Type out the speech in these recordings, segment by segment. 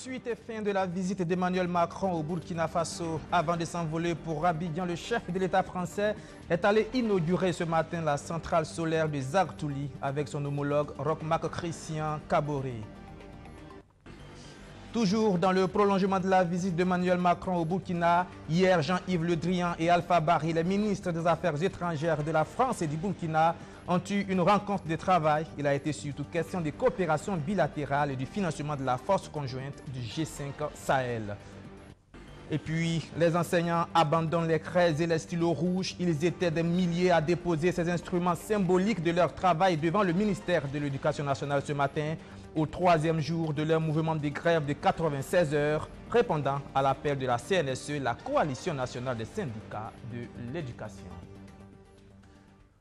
Suite et fin de la visite d'Emmanuel Macron au Burkina Faso. Avant de s'envoler pour Abidjan, le chef de l'État français est allé inaugurer ce matin la centrale solaire de Zartouli avec son homologue Roch-Marc Christian Kaboré. Toujours dans le prolongement de la visite d'Emmanuel Macron au Burkina, hier Jean-Yves Le Drian et Alpha Barry, les ministres des Affaires étrangères de la France et du Burkina, ont eu une rencontre de travail. Il a été surtout question de coopération bilatérale et du financement de la force conjointe du G5 Sahel. Et puis, les enseignants abandonnent les craies et les stylos rouges. Ils étaient des milliers à déposer ces instruments symboliques de leur travail devant le ministère de l'Éducation nationale ce matin, au 3e jour de leur mouvement de grève de 96 heures, répondant à l'appel de la CNSE, la Coalition nationale des syndicats de l'éducation.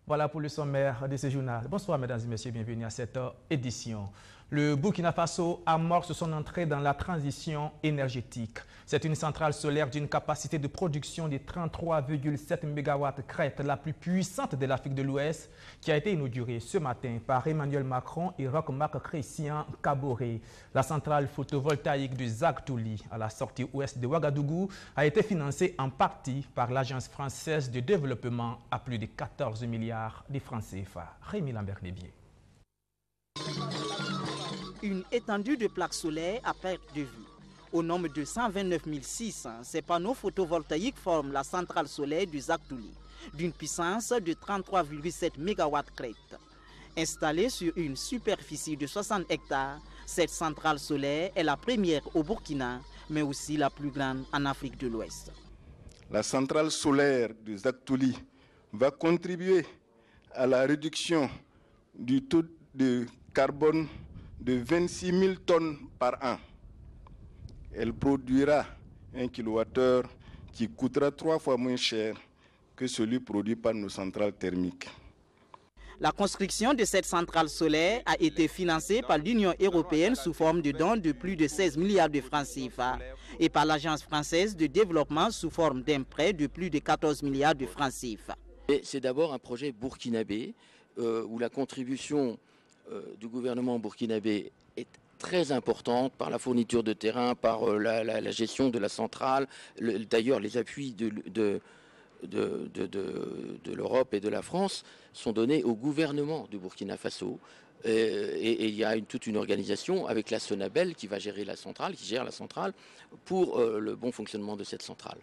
Voilà pour le sommaire de ce journal. Bonsoir mesdames et messieurs, bienvenue à cette édition. Le Burkina Faso amorce son entrée dans la transition énergétique. C'est une centrale solaire d'une capacité de production de 33,7 MW crête, la plus puissante de l'Afrique de l'Ouest, qui a été inaugurée ce matin par Emmanuel Macron et Roch-Marc Christian Kaboré. La centrale photovoltaïque de Zartouli, à la sortie ouest de Ouagadougou, a été financée en partie par l'Agence française de développement à plus de 14 milliards de francs CFA. Rémi Lambert-Nébier. Une étendue de plaques solaires à perte de vue. Au nombre de 129 600, ces panneaux photovoltaïques forment la centrale solaire du Zartouli, d'une puissance de 33,7 MW crête. Installée sur une superficie de 60 hectares, cette centrale solaire est la première au Burkina, mais aussi la plus grande en Afrique de l'Ouest. La centrale solaire du Zartouli va contribuer à la réduction du taux de carbone de 26 000 tonnes par an. Elle produira un kilowattheure qui coûtera 3 fois moins cher que celui produit par nos centrales thermiques. La construction de cette centrale solaire a été financée par l'Union européenne sous forme de dons de plus de 16 milliards de francs CFA et par l'Agence française de développement sous forme d'un prêt de plus de 14 milliards de francs CFA. C'est d'abord un projet burkinabé où la contribution du gouvernement burkinabé est très importante par la fourniture de terrain, par la gestion de la centrale, d'ailleurs les appuis de l'Europe et de la France sont donnés au gouvernement du Burkina Faso. Et il y a toute une organisation avec la Sonabel qui va gérer la centrale, qui gère la centrale pour le bon fonctionnement de cette centrale.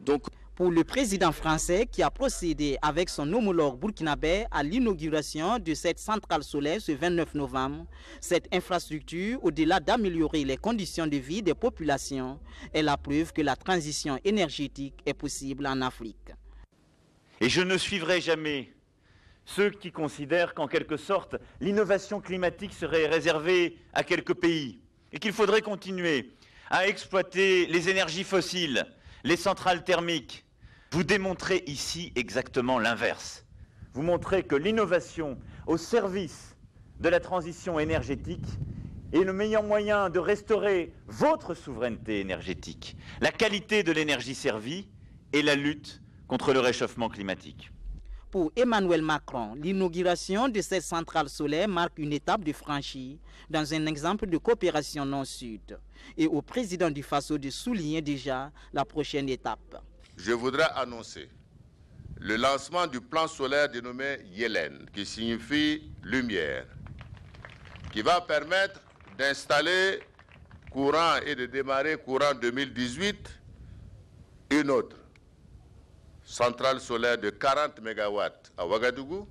Donc, pour le président français qui a procédé avec son homologue burkinabé à l'inauguration de cette centrale solaire ce 29 novembre, cette infrastructure, au-delà d'améliorer les conditions de vie des populations, est la preuve que la transition énergétique est possible en Afrique. Et je ne suivrai jamais ceux qui considèrent qu'en quelque sorte, l'innovation climatique serait réservée à quelques pays et qu'il faudrait continuer à exploiter les énergies fossiles, les centrales thermiques. Vous démontrez ici exactement l'inverse. Vous montrez que l'innovation au service de la transition énergétique est le meilleur moyen de restaurer votre souveraineté énergétique, la qualité de l'énergie servie et la lutte contre le réchauffement climatique. Pour Emmanuel Macron, l'inauguration de cette centrale solaire marque une étape de franchie dans un exemple de coopération nord-sud. Et au président du Faso de souligner déjà la prochaine étape. Je voudrais annoncer le lancement du plan solaire dénommé Yelen, qui signifie lumière, qui va permettre d'installer courant et de démarrer courant 2018 une autre centrale solaire de 40 MW à Ouagadougou,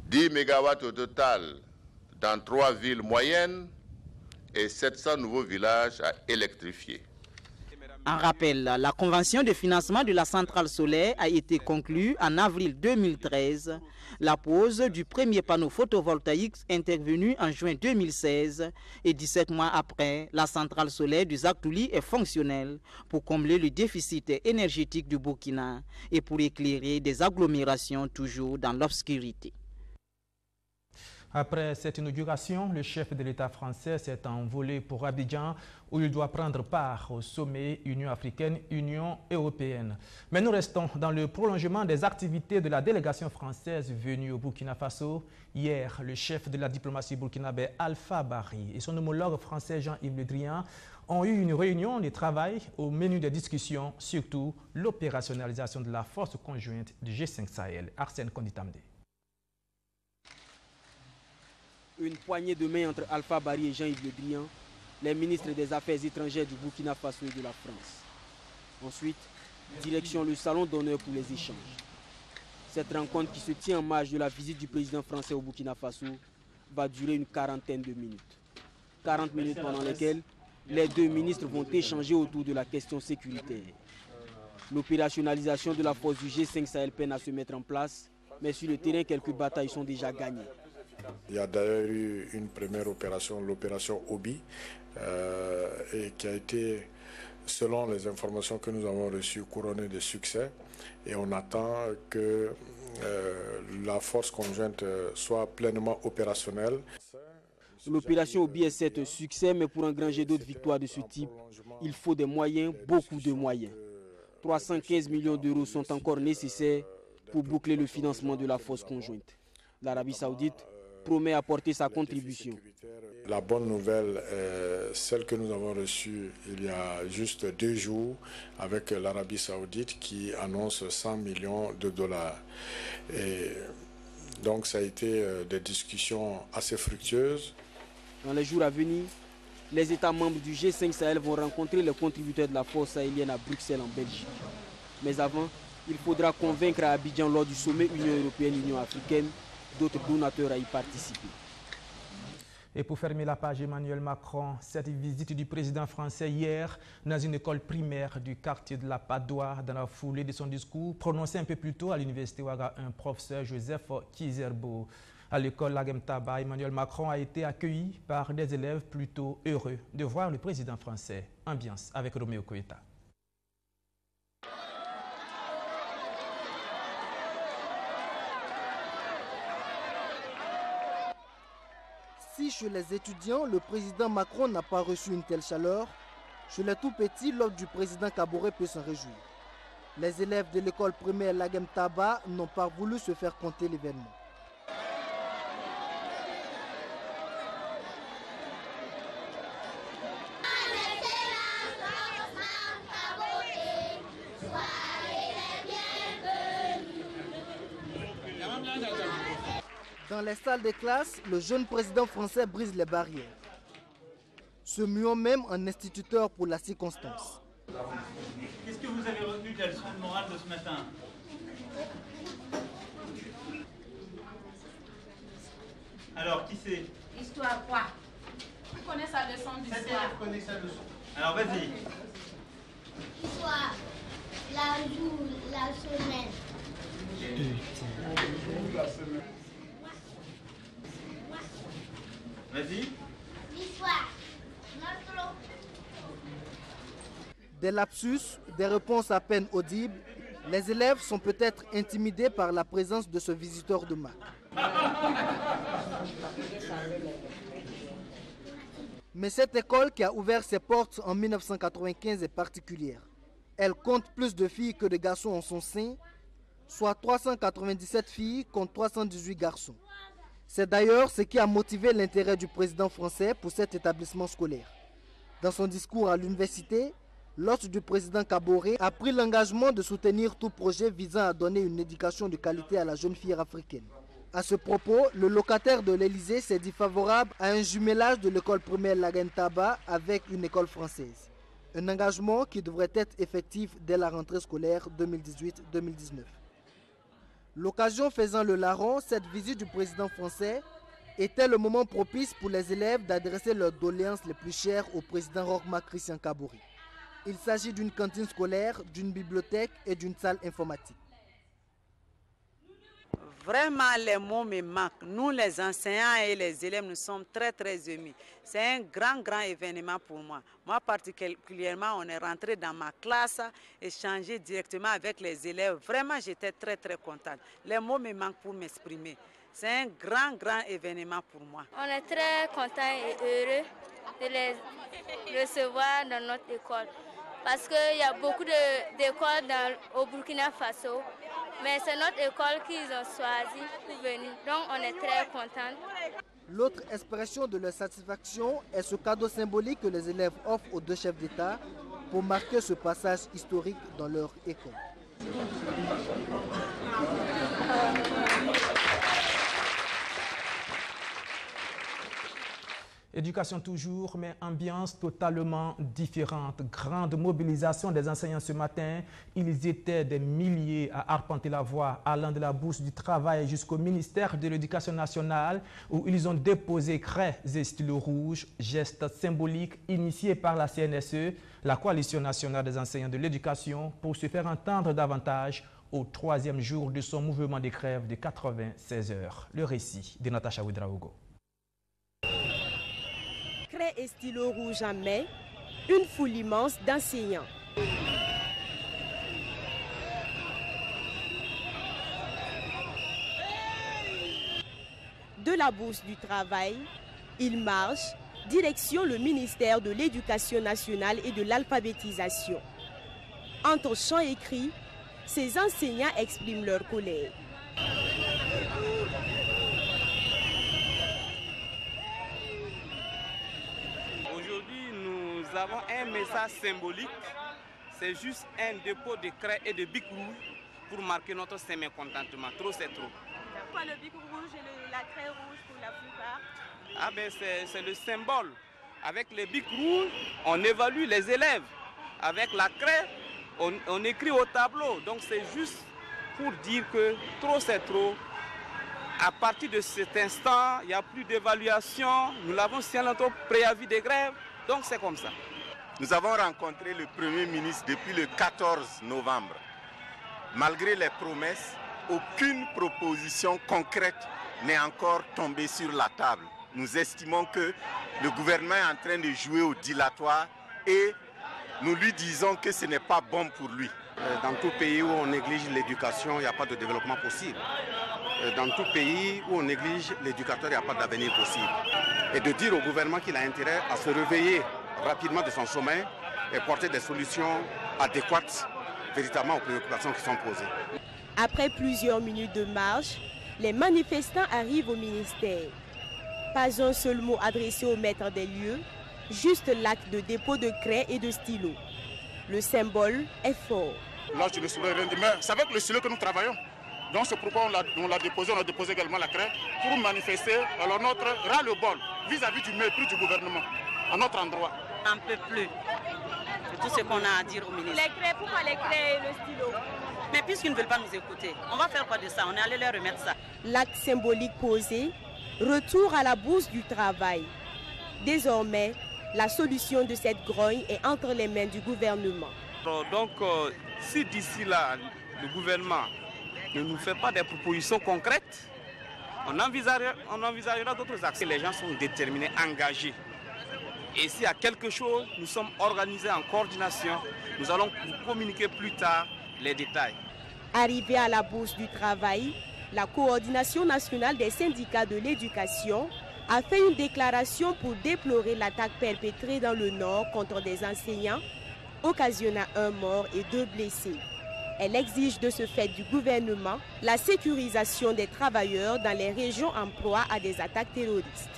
10 MW au total dans 3 villes moyennes et 700 nouveaux villages à électrifier. En rappel, la convention de financement de la centrale solaire a été conclue en avril 2013. La pose du premier panneau photovoltaïque intervenu en juin 2016 et 17 mois après, la centrale solaire du Zartouli est fonctionnelle pour combler le déficit énergétique du Burkina et pour éclairer des agglomérations toujours dans l'obscurité. Après cette inauguration, le chef de l'État français s'est envolé pour Abidjan où il doit prendre part au sommet Union africaine-Union européenne. Mais nous restons dans le prolongement des activités de la délégation française venue au Burkina Faso. Hier, le chef de la diplomatie burkinabé Alpha Barry et son homologue français Jean-Yves Le Drian ont eu une réunion de travail au menu des discussions, surtout l'opérationnalisation de la force conjointe du G5 Sahel. Arsène Konditamde. Une poignée de main entre Alpha Barry et Jean-Yves Le Drian, les ministres des Affaires étrangères du Burkina Faso et de la France. Ensuite, direction le salon d'honneur pour les échanges. Cette rencontre qui se tient en marge de la visite du président français au Burkina Faso va durer une quarantaine de minutes. 40 minutes pendant lesquelles les deux ministres vont échanger autour de la question sécuritaire. L'opérationnalisation de la force du G5 Sahel peine à se mettre en place, mais sur le terrain, quelques batailles sont déjà gagnées. Il y a d'ailleurs eu une première opération, l'opération Obi, et qui a été, selon les informations que nous avons reçues, couronnée de succès. Et on attend que la force conjointe soit pleinement opérationnelle. L'opération Obi est un succès, mais pour engranger d'autres victoires de ce type, il faut des moyens, beaucoup de moyens. 315 millions d'euros sont encore nécessaires pour boucler le financement de la force conjointe. L'Arabie Saoudite promet apporter sa contribution. La bonne nouvelle est celle que nous avons reçue il y a juste 2 jours avec l'Arabie Saoudite qui annonce 100 millions de dollars. Et donc ça a été des discussions assez fructueuses. Dans les jours à venir, les États membres du G5 Sahel vont rencontrer les contributeurs de la force sahélienne à Bruxelles en Belgique. Mais avant, il faudra convaincre à Abidjan lors du sommet Union européenne-Union africaine d'autres donateurs à y participer. Et pour fermer la page, Emmanuel Macron, cette visite du président français hier dans une école primaire du quartier de la Padoie, dans la foulée de son discours prononcé un peu plus tôt à l'université Ouaga, un professeur Joseph Kizerbo. À l'école Lagem Taba, Emmanuel Macron a été accueilli par des élèves plutôt heureux de voir le président français. Ambiance avec Roméo Koeta. Si chez les étudiants, le président Macron n'a pas reçu une telle chaleur, chez les tout-petits, l'ordre du président Kaboré peut s'en réjouir. Les élèves de l'école primaire Lagem Taba n'ont pas voulu se faire compter l'événement. Dans les salles de classe, le jeune président français brise les barrières, se muant même en instituteur pour la circonstance. Qu'est-ce que vous avez retenu de la leçon de morale de ce matin? Alors, qui c'est? Histoire quoi? Tu connais sa leçon d'histoire? Je connais sa leçon. Alors, vas-y. Histoire, la jour, la semaine. Vas-y. L'histoire, notre... Des lapsus, des réponses à peine audibles, les élèves sont peut-être intimidés par la présence de ce visiteur de marque. Mais cette école qui a ouvert ses portes en 1995 est particulière. Elle compte plus de filles que de garçons en son sein, soit 397 filles contre 318 garçons. C'est d'ailleurs ce qui a motivé l'intérêt du président français pour cet établissement scolaire. Dans son discours à l'université, l'hôte du président Kaboré a pris l'engagement de soutenir tout projet visant à donner une éducation de qualité à la jeune fille africaine. À ce propos, le locataire de l'Élysée s'est dit favorable à un jumelage de l'école primaire Lagem Taba avec une école française. Un engagement qui devrait être effectif dès la rentrée scolaire 2018-2019. L'occasion faisant le larron, cette visite du président français était le moment propice pour les élèves d'adresser leurs doléances les plus chères au président Roch-Marc Christian Kaboré. Il s'agit d'une cantine scolaire, d'une bibliothèque et d'une salle informatique. Vraiment, les mots me manquent. Nous, les enseignants et les élèves, nous sommes très, très émus. C'est un grand événement pour moi. Moi, particulièrement, on est rentré dans ma classe, échangé directement avec les élèves. Vraiment, j'étais très, très contente. Les mots me manquent pour m'exprimer. C'est un grand, grand événement pour moi. On est très contents et heureux de les recevoir dans notre école. Parce qu'il y a beaucoup d'écoles au Burkina Faso. Mais c'est notre école qu'ils ont choisi pour venir. Donc on est très contents. L'autre expression de leur satisfaction est ce cadeau symbolique que les élèves offrent aux deux chefs d'État pour marquer ce passage historique dans leur école. Éducation toujours, mais ambiance totalement différente. Grande mobilisation des enseignants ce matin. Ils étaient des milliers à arpenter la voie allant de la Bourse du Travail jusqu'au ministère de l'Éducation nationale où ils ont déposé craies et stylos rouges, geste symbolique initié par la CNSE, la Coalition nationale des enseignants de l'éducation, pour se faire entendre davantage au 3e jour de son mouvement de grève de 96 heures. Le récit de Natacha Ouedraogo. Craie et stylo rouge en main, une foule immense d'enseignants. De la Bourse du Travail, ils marchent direction le ministère de l'Éducation nationale et de l'alphabétisation. Entre chants et cris, ces enseignants expriment leur colère. Nous avons un message symbolique, c'est juste un dépôt de craie et de bic rouge pour marquer notre mécontentement. Trop, c'est trop. Pourquoi le bic rouge et la craie rouge pour la plupart? Ah ben c'est le symbole. Avec le bic rouge, on évalue les élèves. Avec la craie, on écrit au tableau. Donc c'est juste pour dire que trop, c'est trop. À partir de cet instant, il n'y a plus d'évaluation. Nous l'avons signé notre préavis de grève. Donc c'est comme ça. Nous avons rencontré le Premier ministre depuis le 14 novembre. Malgré les promesses, aucune proposition concrète n'est encore tombée sur la table. Nous estimons que le gouvernement est en train de jouer au dilatoire et nous lui disons que ce n'est pas bon pour lui. Dans tout pays où on néglige l'éducation, il n'y a pas de développement possible. Dans tout pays où on néglige l'éducateur, il n'y a pas d'avenir possible. Et de dire au gouvernement qu'il a intérêt à se réveiller rapidement de son sommeil et porter des solutions adéquates véritablement aux préoccupations qui sont posées. Après plusieurs minutes de marche, les manifestants arrivent au ministère. Pas un seul mot adressé au maître des lieux, juste l'acte de dépôt de craie et de stylo. Le symbole est fort. Là, je ne saurais rien dire, mais c'est avec le stylo que nous travaillons. Donc c'est pourquoi on l'a déposé, on a déposé également la craie pour manifester alors notre ras-le-bol vis-à-vis du mépris du gouvernement à notre endroit. On n'en peut plus. C'est tout ce qu'on a à dire au ministre. Les craies, pourquoi les craies et le stylo? Mais puisqu'ils ne veulent pas nous écouter, on va faire quoi de ça? On est allé leur remettre ça. L'acte symbolique posé, retour à la Bourse du Travail. Désormais, la solution de cette grogne est entre les mains du gouvernement. Donc, si d'ici là, le gouvernement ne nous fait pas des propositions concrètes, on envisagera d'autres actions. Les gens sont déterminés, engagés. Et s'il y a quelque chose, nous sommes organisés en coordination. Nous allons vous communiquer plus tard les détails. Arrivé à la Bourse du Travail, la coordination nationale des syndicats de l'éducation a fait une déclaration pour déplorer l'attaque perpétrée dans le Nord contre des enseignants, occasionnant un mort et 2 blessés. Elle exige de ce fait du gouvernement la sécurisation des travailleurs dans les régions en proie à des attaques terroristes.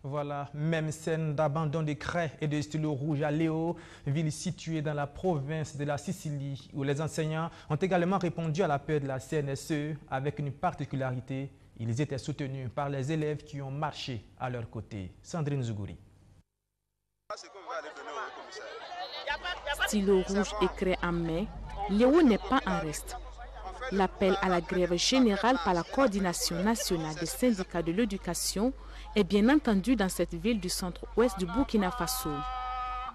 Voilà, même scène d'abandon de craies et de stylos rouges à Léo, ville située dans la province de la Sicile, où les enseignants ont également répondu à l'appel de la CNSE avec une particularité. Ils étaient soutenus par les élèves qui ont marché à leur côté. Sandrine Zougouri. Stylo rouge et craie en main, Léo n'est pas en reste. L'appel à la grève générale par la coordination nationale des syndicats de l'éducation est bien entendu dans cette ville du centre-ouest du Burkina Faso.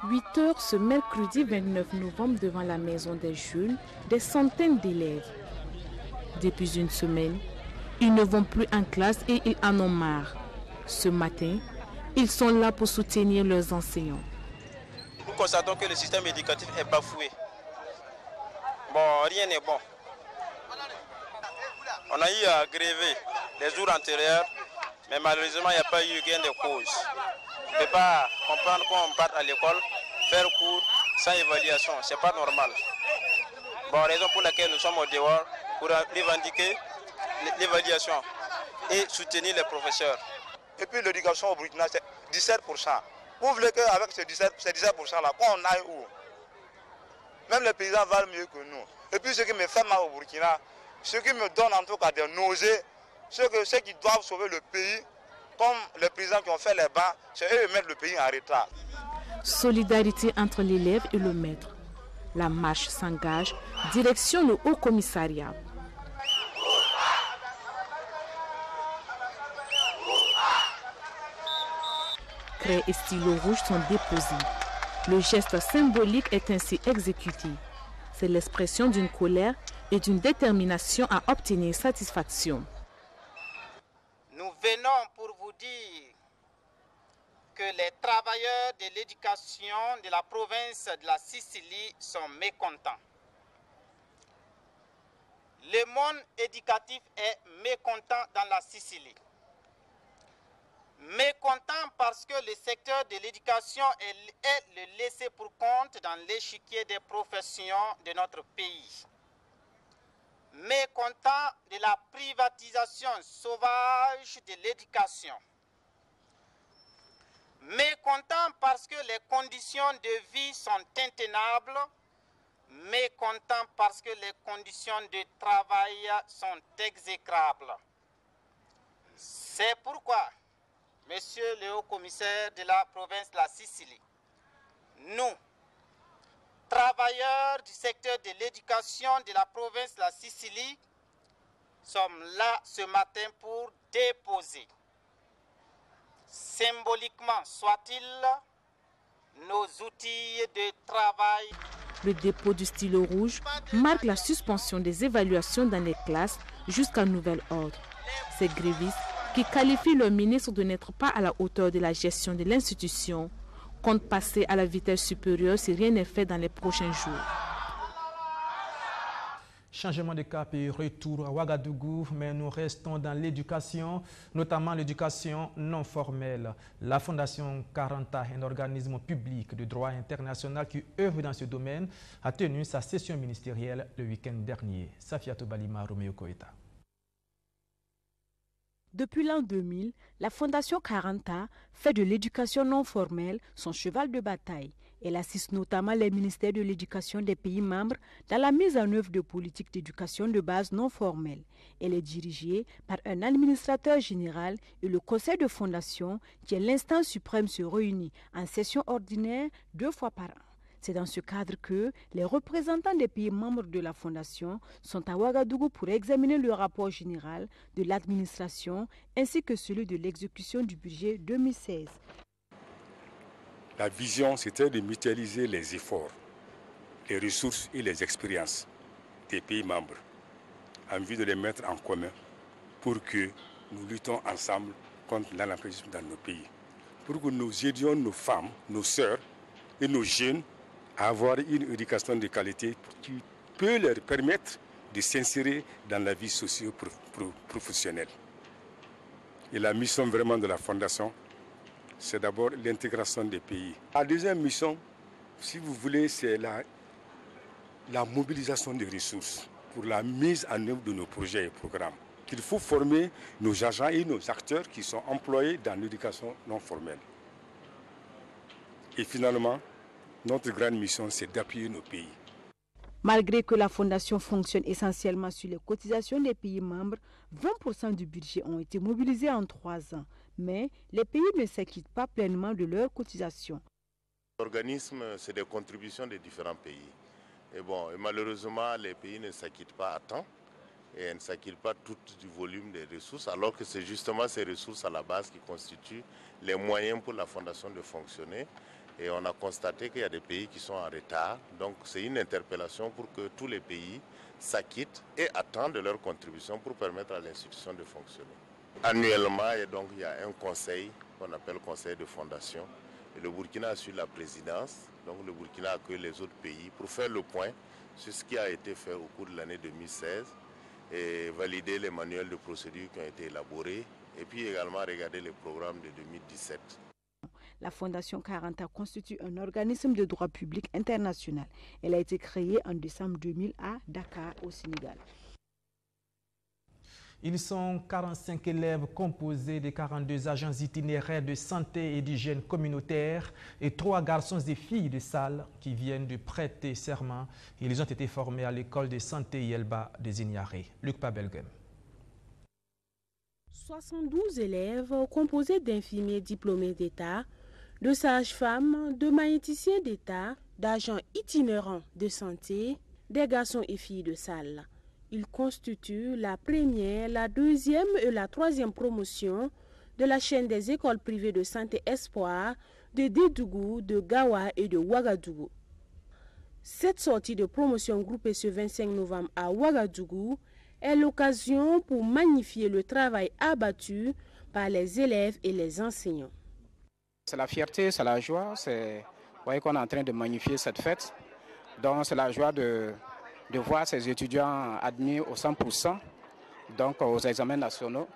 8 heures ce mercredi 29 novembre devant la maison des jeunes, des centaines d'élèves. Depuis une semaine, ils ne vont plus en classe et ils en ont marre. Ce matin, ils sont là pour soutenir leurs enseignants. Nous constatons que le système éducatif est bafoué. Bon, rien n'est bon. On a eu à gréver les jours antérieurs, mais malheureusement, il n'y a pas eu gain de cause. On ne peut pas comprendre qu'on parte à l'école, faire cours sans évaluation, ce n'est pas normal. Bon, raison pour laquelle nous sommes au dehors, pour revendiquer l'évaluation et soutenir les professeurs. Et puis l'éducation au Burkina, c'est 17%. Vous voulez qu'avec ces 17%-là, qu'on aille où? Même les paysans valent mieux que nous. Et puis ce qui me fait mal au Burkina, ce qui me donne en tout cas des nausées, ceux qui doivent sauver le pays, comme les présidents qui ont fait les bancs, c'est eux qui mettent le pays en retard. Solidarité entre l'élève et le maître. La marche s'engage, direction le Haut Commissariat. Craie et stylo rouge sont déposés. Le geste symbolique est ainsi exécuté. C'est l'expression d'une colère et d'une détermination à obtenir satisfaction. Nous venons pour vous dire que les travailleurs de l'éducation de la province de la Sicile sont mécontents. Le monde éducatif est mécontent dans la Sicile. Mécontent parce que le secteur de l'éducation est le laissé pour compte dans l'échiquier des professions de notre pays. Mécontent de la privatisation sauvage de l'éducation. Mécontent parce que les conditions de vie sont intenables. Mécontent parce que les conditions de travail sont exécrables. C'est pourquoi, Monsieur le Haut-Commissaire de la province de la Sicile, nous, travailleurs du secteur de l'éducation de la province de la Sicile, sommes là ce matin pour déposer, symboliquement soit-il, nos outils de travail. Le dépôt du stylo rouge marque la suspension des évaluations dans les classes jusqu'à nouvel ordre. Ces grévistes, qui qualifient le ministre de n'être pas à la hauteur de la gestion de l'institution, comptent passer à la vitesse supérieure si rien n'est fait dans les prochains jours. Changement de cap et retour à Ouagadougou, mais nous restons dans l'éducation, notamment l'éducation non formelle. La Fondation Caranta, un organisme public de droit international qui œuvre dans ce domaine, a tenu sa session ministérielle le week-end dernier. Safiatou Balima, Roméo Koeta. Depuis l'an 2000, la Fondation Caranta fait de l'éducation non formelle son cheval de bataille. Elle assiste notamment les ministères de l'éducation des pays membres dans la mise en œuvre de politiques d'éducation de base non formelle. Elle est dirigée par un administrateur général et le conseil de fondation, qui est l'instance suprême, se réunit en session ordinaire 2 fois par an. C'est dans ce cadre que les représentants des pays membres de la Fondation sont à Ouagadougou pour examiner le rapport général de l'administration ainsi que celui de l'exécution du budget 2016. La vision, c'était de mutualiser les efforts, les ressources et les expériences des pays membres en vue de les mettre en commun pour que nous luttons ensemble contre l'analphabétisme dans nos pays. Pour que nous aidions nos femmes, nos sœurs et nos jeunes à avoir une éducation de qualité qui peut leur permettre de s'insérer dans la vie socio-professionnelle. Et la mission vraiment de la Fondation, c'est d'abord l'intégration des pays. La deuxième mission, si vous voulez, c'est la mobilisation des ressources pour la mise en œuvre de nos projets et programmes. Il faut former nos agents et nos acteurs qui sont employés dans l'éducation non formelle. Et finalement, notre grande mission, c'est d'appuyer nos pays. Malgré que la Fondation fonctionne essentiellement sur les cotisations des pays membres, 20% du budget ont été mobilisés en 3 ans. Mais les pays ne s'acquittent pas pleinement de leurs cotisations. L'organisme, c'est des contributions des différents pays. Et malheureusement, les pays ne s'acquittent pas à temps et ne s'acquittent pas tout du volume des ressources, alors que c'est justement ces ressources à la base qui constituent les moyens pour la Fondation de fonctionner. Et on a constaté qu'il y a des pays qui sont en retard. Donc c'est une interpellation pour que tous les pays s'acquittent et attendent de leur contribution pour permettre à l'institution de fonctionner. Annuellement, il y a un conseil qu'on appelle conseil de fondation. Et le Burkina a su la présidence. Donc le Burkina accueille les autres pays pour faire le point sur ce qui a été fait au cours de l'année 2016 et valider les manuels de procédure qui ont été élaborés et puis également regarder les programmes de 2017. La Fondation 40 constitue un organisme de droit public international. Elle a été créée en décembre 2000 à Dakar, au Sénégal. Ils sont 45 élèves composés de 42 agents itinéraires de santé et d'hygiène communautaire et 3 garçons et filles de salle qui viennent de prêter serment. Ils ont été formés à l'école de santé Yelba des Ignarés. Luc Pabelgem. 72 élèves composés d'infirmiers diplômés d'État, de sages-femmes, de magnéticiens d'État, d'agents itinérants de santé, des garçons et filles de salle. Ils constituent la première, la deuxième et la troisième promotion de la chaîne des écoles privées de santé Espoir de Dédougou, de Gawa et de Ouagadougou. Cette sortie de promotion groupée ce 25 novembre à Ouagadougou est l'occasion pour magnifier le travail abattu par les élèves et les enseignants. C'est la fierté, c'est la joie, vous voyez qu'on est en train de magnifier cette fête. Donc c'est la joie de voir ces étudiants admis au 100%, donc aux examens nationaux.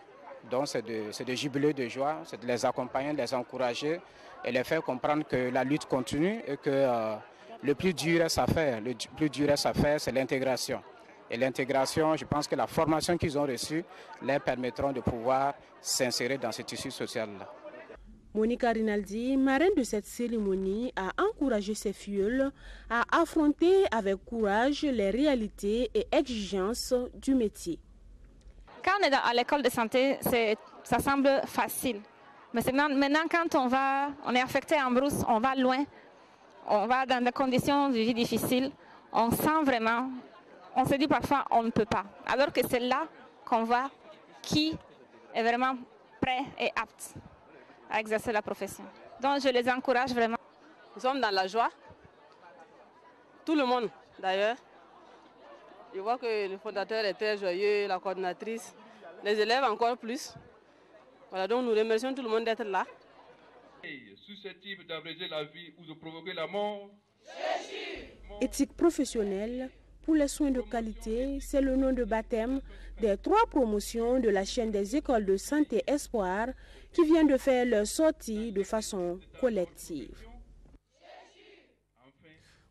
Donc c'est de jubiler de joie, c'est de les accompagner, de les encourager et les faire comprendre que la lutte continue et que le plus dur reste à faire. Le plus dur reste à faire, c'est l'intégration. Et l'intégration, je pense que la formation qu'ils ont reçue leur permettront de pouvoir s'insérer dans ce tissu social-là. Monica Rinaldi, marraine de cette cérémonie, a encouragé ses filleuls à affronter avec courage les réalités et exigences du métier. Quand on est à l'école de santé, ça semble facile. Mais maintenant, quand on est affecté en brousse, on va loin, on va dans des conditions de vie difficiles, on sent vraiment, on se dit parfois on ne peut pas. Alors que c'est là qu'on voit qui est vraiment prêt et apte à exercer la profession. Donc je les encourage vraiment. Nous sommes dans la joie. Tout le monde d'ailleurs. Je vois que le fondateur est très joyeux, la coordinatrice, les élèves encore plus. Voilà, donc nous remercions tout le monde d'être là. Susceptible d'abréger la vie ou de provoquer la mort. Éthique professionnelle pour les soins de qualité, c'est le nom de baptême des 3 promotions de la chaîne des écoles de santé Espoir qui viennent de faire leur sortie de façon collective.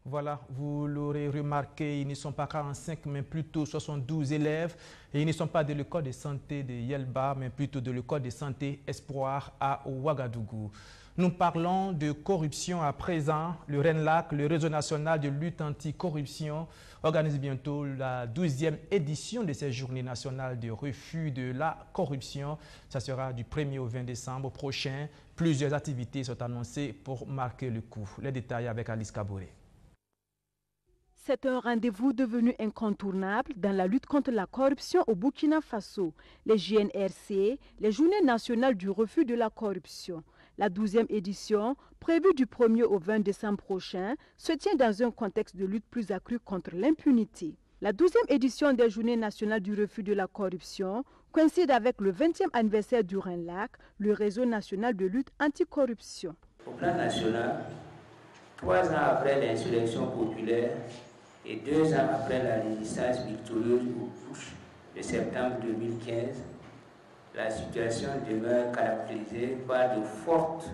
Voilà, vous l'aurez remarqué, ils ne sont pas 45, mais plutôt 72 élèves. Et ils ne sont pas de l'école de santé de Yelba, mais plutôt de l'école de santé Espoir à Ouagadougou. Nous parlons de corruption à présent. Le RENLAC, le réseau national de lutte anti-corruption, organise bientôt la 12e édition de ces journées nationales de refus de la corruption. Ça sera du 1er au 20 décembre prochain. Plusieurs activités sont annoncées pour marquer le coup. Les détails avec Alice Kaboré. C'est un rendez-vous devenu incontournable dans la lutte contre la corruption au Burkina Faso. Les JNRC, les Journées nationales du refus de la corruption. La 12e édition, prévue du 1er au 20 décembre prochain, se tient dans un contexte de lutte plus accrue contre l'impunité. La 12e édition des Journées nationales du refus de la corruption coïncide avec le 20e anniversaire du RENLAC, le réseau national de lutte anticorruption. Au plan national, 3 ans après l'insurrection populaire et 2 ans après la résistance victorieuse au putsch de septembre 2015, la situation demeure caractérisée par de fortes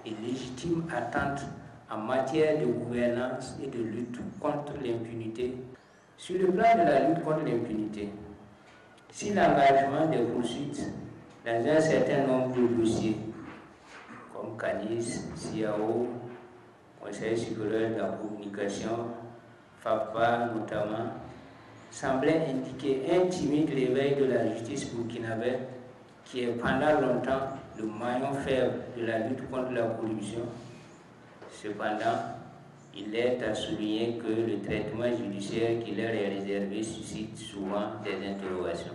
et légitimes attentes en matière de gouvernance et de lutte contre l'impunité. Sur le plan de la lutte contre l'impunité, si l'engagement des poursuites dans un certain nombre de dossiers, comme CANIS, CIAO, Conseil supérieur de la communication, FAPA notamment, semblait indiquer un timide réveil de la justice burkinabé qui est pendant longtemps le maillon faible de la lutte contre la corruption. Cependant, il est à souligner que le traitement judiciaire qui leur est réservé suscite souvent des interrogations.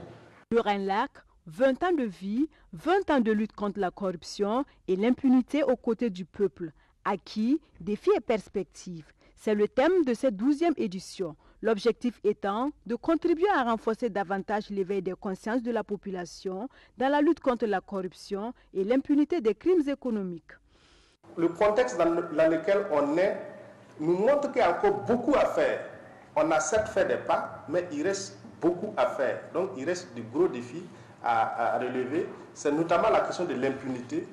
Le RENLAC, 20 ans de vie, 20 ans de lutte contre la corruption et l'impunité aux côtés du peuple. Acquis, défis et perspectives. C'est le thème de cette 12e édition. L'objectif étant de contribuer à renforcer davantage l'éveil des consciences de la population dans la lutte contre la corruption et l'impunité des crimes économiques. Le contexte dans lequel on est nous montre qu'il y a encore beaucoup à faire. On a certes fait des pas, mais il reste beaucoup à faire. Donc il reste de gros défis à relever. C'est notamment la question de l'impunité,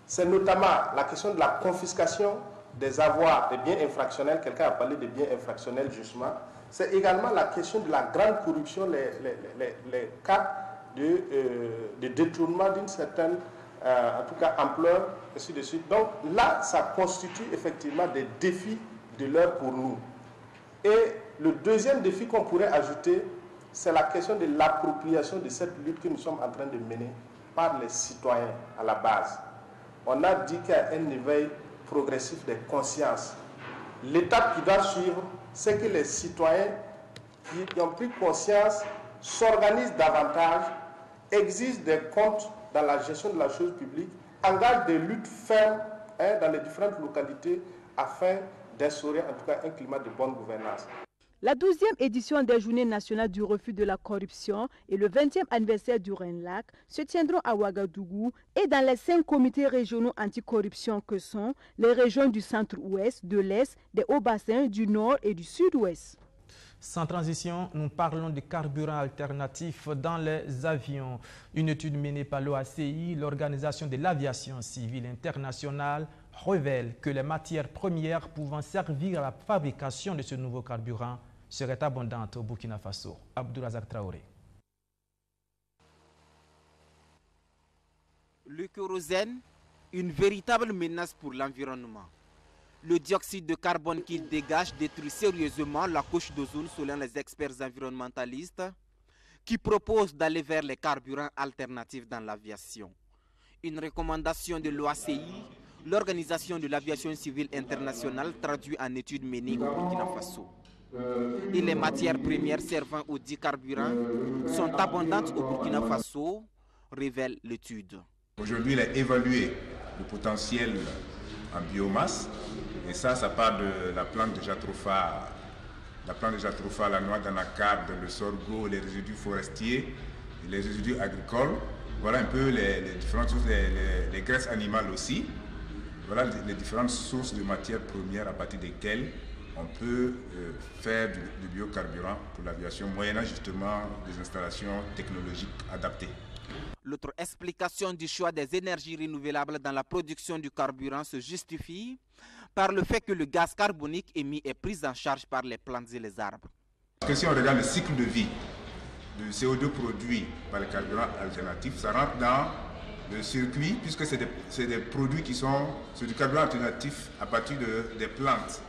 c'est notamment la question de la confiscation des avoirs, des biens infractionnels. Quelqu'un a parlé des biens infractionnels justement. C'est également la question de la grande corruption, les cas de détournement d'une certaine, en tout cas, ampleur, ainsi de suite. Donc là, ça constitue effectivement des défis de l'heure pour nous. Et le deuxième défi qu'on pourrait ajouter, c'est la question de l'appropriation de cette lutte que nous sommes en train de mener par les citoyens à la base. On a dit qu'il y a un éveil progressif des consciences. L'étape qui doit suivre, c'est que les citoyens qui ont pris conscience s'organisent davantage, exigent des comptes dans la gestion de la chose publique, engagent des luttes fermes dans les différentes localités afin d'instaurer en tout cas un climat de bonne gouvernance. La 12e édition des Journées nationales du refus de la corruption et le 20e anniversaire du RENLAC se tiendront à Ouagadougou et dans les 5 comités régionaux anticorruption que sont les régions du centre-ouest, de l'est, des hauts-bassins, du nord et du sud-ouest. Sans transition, nous parlons de carburants alternatifs dans les avions. Une étude menée par l'OACI, l'Organisation de l'aviation civile internationale, révèle que les matières premières pouvant servir à la fabrication de ce nouveau carburant seraient abondantes au Burkina Faso. Abdourazak Traoré. Le kérosène, une véritable menace pour l'environnement. Le dioxyde de carbone qu'il dégage détruit sérieusement la couche d'ozone selon les experts environnementalistes qui proposent d'aller vers les carburants alternatifs dans l'aviation. Une recommandation de l'OACI, l'Organisation de l'aviation civile internationale, traduit en études menées au Burkina Faso. Et les matières premières servant aux dits carburants sont abondantes au Burkina Faso, révèle l'étude. Aujourd'hui, il a évalué le potentiel en biomasse, et ça part de la plante de Jatropha, la noix d'anacarde, le sorgho, les résidus forestiers, les résidus agricoles. Voilà un peu les différentes sources, les graisses animales aussi. Voilà les différentes sources de matières premières à partir desquelles on peut faire du biocarburant pour l'aviation, moyennant justement des installations technologiques adaptées. L'autre explication du choix des énergies renouvelables dans la production du carburant se justifie par le fait que le gaz carbonique émis est pris en charge par les plantes et les arbres. Parce que si on regarde le cycle de vie du CO2 produit par les carburants alternatifs, ça rentre dans le circuit, puisque c'est des produits qui sont sur du carburant alternatif à partir des plantes.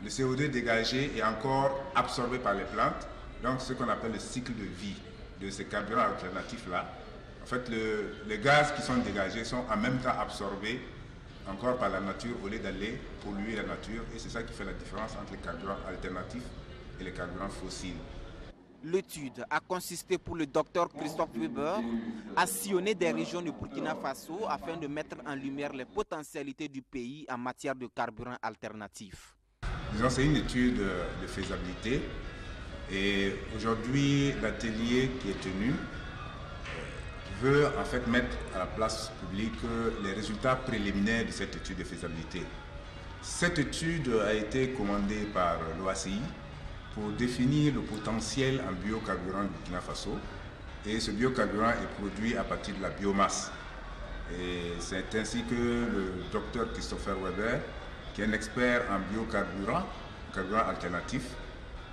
Le CO2 dégagé est encore absorbé par les plantes, donc ce qu'on appelle le cycle de vie de ces carburants alternatifs-là. En fait, les gaz qui sont dégagés sont en même temps absorbés encore par la nature au lieu d'aller polluer la nature, et c'est ça qui fait la différence entre les carburants alternatifs et les carburants fossiles. L'étude a consisté pour le docteur Christophe Weber à sillonner des régions du Burkina Faso afin de mettre en lumière les potentialités du pays en matière de carburants alternatifs. Disons, c'est une étude de faisabilité, et aujourd'hui l'atelier qui est tenu veut en fait mettre à la place publique les résultats préliminaires de cette étude de faisabilité. Cette étude a été commandée par l'OACI pour définir le potentiel en biocarburant du Burkina Faso, et ce biocarburant est produit à partir de la biomasse. Et c'est ainsi que le docteur Christopher Weber, qui est un expert en biocarburant, carburant alternatif,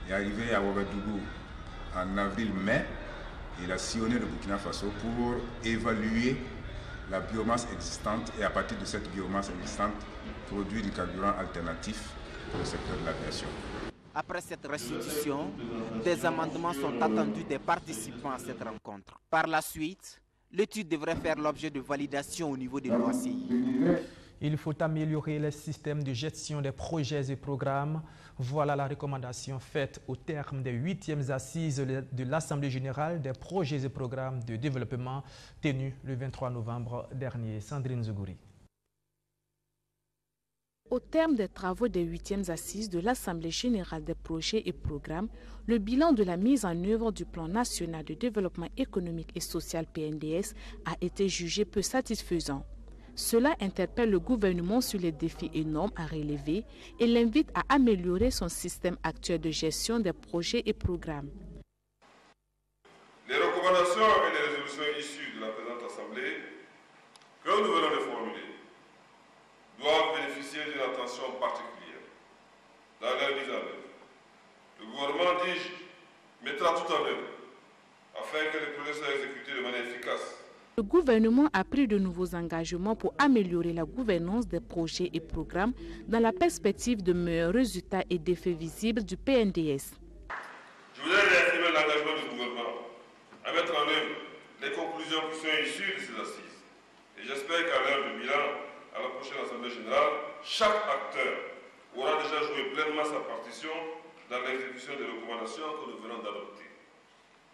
est arrivé à Ouagadougou en avril-mai. Il a sillonné le Burkina Faso pour évaluer la biomasse existante et à partir de cette biomasse existante, produire du carburant alternatif pour le secteur de l'aviation. Après cette restitution, des amendements sont attendus des participants à cette rencontre. Par la suite, l'étude devrait faire l'objet de validation au niveau de l'OACI. Il faut améliorer les systèmes de gestion des projets et programmes. Voilà la recommandation faite au terme des 8e assises de l'Assemblée générale des projets et programmes de développement tenues le 23 novembre dernier. Sandrine Zougouri. Au terme des travaux des 8e assises de l'Assemblée générale des projets et programmes, le bilan de la mise en œuvre du plan national de développement économique et social PNDS a été jugé peu satisfaisant. Cela interpelle le gouvernement sur les défis énormes à relever et l'invite à améliorer son système actuel de gestion des projets et programmes. recommandations et les résolutions issues de la présente Assemblée que nous venons de formuler doivent bénéficier d'une attention particulière dans leur mise en œuvre. Le gouvernement, dis-je, mettra tout en œuvre afin que les projets soient exécutés de manière efficace. Le gouvernement a pris de nouveaux engagements pour améliorer la gouvernance des projets et programmes dans la perspective de meilleurs résultats et d'effets visibles du PNDS. Je voudrais réaffirmer l'engagement du gouvernement à mettre en œuvre les conclusions qui sont issues de ces assises. Et j'espère qu'à l'heure du bilan, à la prochaine Assemblée générale, chaque acteur aura déjà joué pleinement sa partition dans l'exécution des recommandations que nous venons d'adopter.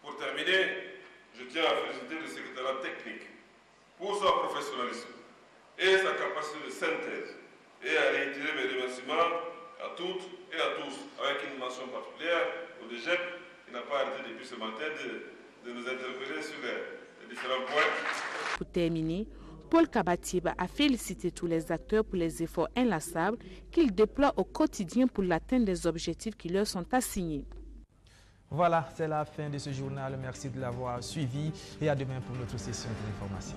Pour terminer, je tiens à féliciter le secrétariat technique pour son professionnalisme et sa capacité de synthèse et à réitérer mes remerciements à toutes et à tous, avec une mention particulière au DGEP qui n'a pas arrêté depuis ce matin de nous interpeller sur les différents points. Pour terminer, Paul Kabatiba a félicité tous les acteurs pour les efforts inlassables qu'ils déploient au quotidien pour l'atteinte des objectifs qui leur sont assignés. Voilà, c'est la fin de ce journal. Merci de l'avoir suivi et à demain pour notre session de l'information.